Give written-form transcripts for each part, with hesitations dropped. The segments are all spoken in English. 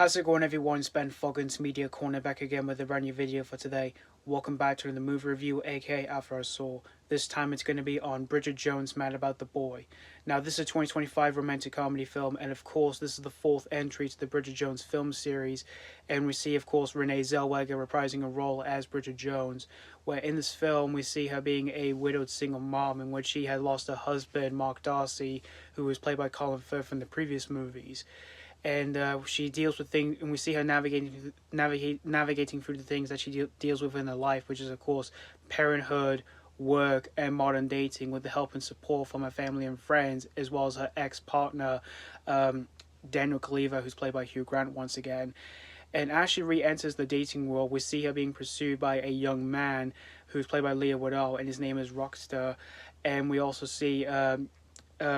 How's it going, everyone? It's Ben Foggins, Media Corner, back again with a brand new video for today. Welcome back to the movie review, aka After I Saw. This time it's going to be on Bridget Jones' Mad About the Boy. Now, this is a 2025 romantic comedy film, and of course, this is the fourth entry to the Bridget Jones film series. And we see, of course, Renée Zellweger reprising a role as Bridget Jones, where in this film we see her being a widowed single mom, in which she had lost her husband, Mark Darcy, who was played by Colin Firth in the previous movies. And she deals with things, and we see her navigating through the things that she deals with in her life, which is, of course, parenthood, work, and modern dating, with the help and support from her family and friends, as well as her ex-partner, Daniel Kaluuya, who's played by Hugh Grant once again. And as she re-enters the dating world, we see her being pursued by a young man who's played by Woodall, and his name is Rockstar. And we also see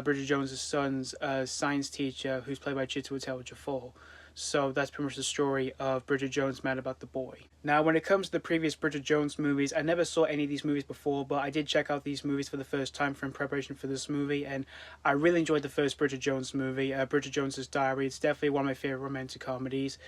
Bridget Jones' son's science teacher, who's played by Chiwetel Ejiofor. So that's pretty much the story of Bridget Jones' Mad About the Boy. Now, when it comes to the previous Bridget Jones movies, I never saw any of these movies before, but I did check out these movies for the first time in preparation for this movie, and I really enjoyed the first Bridget Jones movie, Bridget Jones' Diary. It's definitely one of my favorite romantic comedies.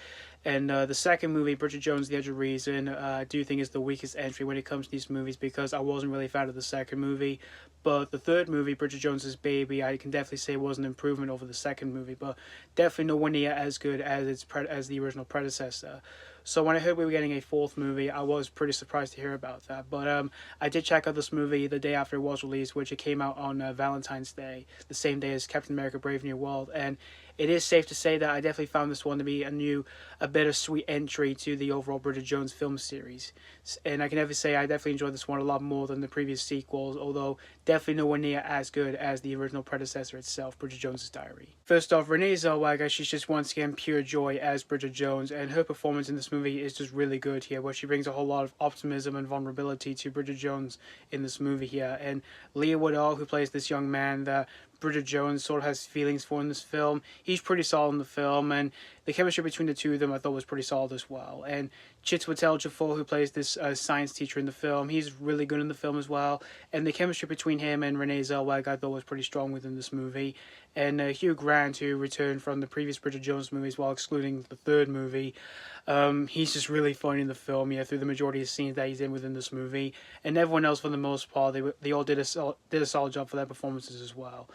And the second movie, Bridget Jones, The Edge of Reason, I do think is the weakest entry when it comes to these movies, because I wasn't really a fan of the second movie. But the third movie, Bridget Jones' Baby, I can definitely say was an improvement over the second movie, but definitely nowhere near as good as the original predecessor. So when I heard we were getting a fourth movie, I was pretty surprised to hear about that. But I did check out this movie the day after it was released, which it came out on Valentine's Day, the same day as Captain America: Brave New World, and it is safe to say that I definitely found this one to be a bittersweet entry to the overall Bridget Jones film series. And I can definitely say I definitely enjoyed this one a lot more than the previous sequels, although definitely nowhere near as good as the original predecessor itself, Bridget Jones' Diary. First off, Renée Zellweger, she's just once again pure joy as Bridget Jones, and her performance in this movie is just really good here, where she brings a whole lot of optimism and vulnerability to Bridget Jones in this movie here. And Woodall, who plays this young man that Bridget Jones sort of has feelings for in this film, he's pretty solid in the film, and the chemistry between the two of them I thought was pretty solid as well. And Chiwetel Ejiofor, who plays this science teacher in the film, he's really good in the film as well. And the chemistry between him and Renée Zellweger I thought was pretty strong within this movie. And Hugh Grant, who returned from the previous Bridget Jones movies while excluding the third movie, he's just really fun in the film, through the majority of scenes that he's in within this movie. And everyone else, for the most part, they all did a solid job for their performances as well.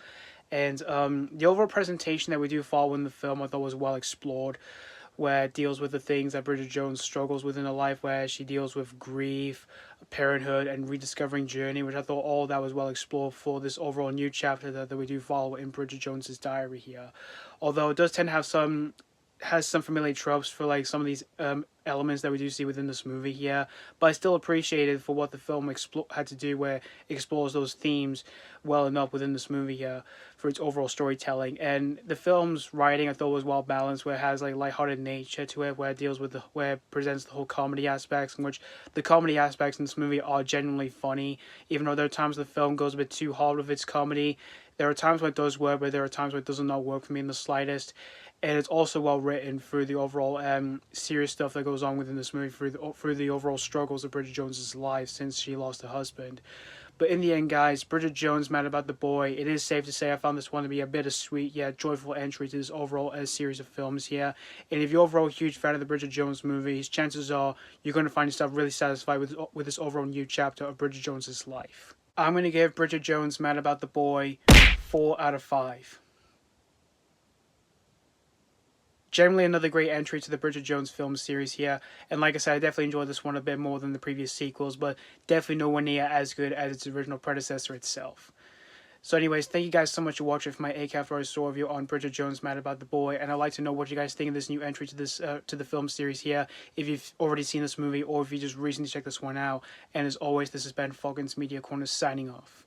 And the overall presentation that we do follow in the film I thought was well explored, where it deals with the things that Bridget Jones struggles with in her life, where she deals with grief, parenthood, and rediscovering journey, which I thought all that was well explored for this overall new chapter that we do follow in Bridget Jones' Diary here. Although it does tend to have some familiar tropes for like some of these elements that we do see within this movie here, but I still appreciate it for what the film had to do, where it explores those themes well enough within this movie here for its overall storytelling. And the film's writing I thought was well balanced, where it has like lighthearted nature to it, where it deals with where it presents the whole comedy aspects, in which the comedy aspects in this movie are genuinely funny, even though there are times the film goes a bit too hard with its comedy. There are times when it does work, but there are times when it does not work for me in the slightest. And it's also well written through the overall serious stuff that goes on within this movie, through the overall struggles of Bridget Jones' life since she lost her husband. But in the end, guys, Bridget Jones' Mad About the Boy, it is safe to say I found this one to be a bittersweet yet joyful entry to this overall series of films here. And if you're overall a huge fan of the Bridget Jones movies, chances are you're going to find yourself really satisfied with this overall new chapter of Bridget Jones' life. I'm going to give Bridget Jones' Mad About the Boy 4 out of 5. Generally another great entry to the Bridget Jones film series here, and like I said, I definitely enjoyed this one a bit more than the previous sequels, but definitely nowhere near as good as its original predecessor itself. So anyways, thank you guys so much for watching for my After I Saw review on Bridget Jones' Mad About the Boy, and I'd like to know what you guys think of this new entry to this to the film series here, if you've already seen this movie or if you just recently checked this one out. And as always, this has been Foggins Media Corner signing off.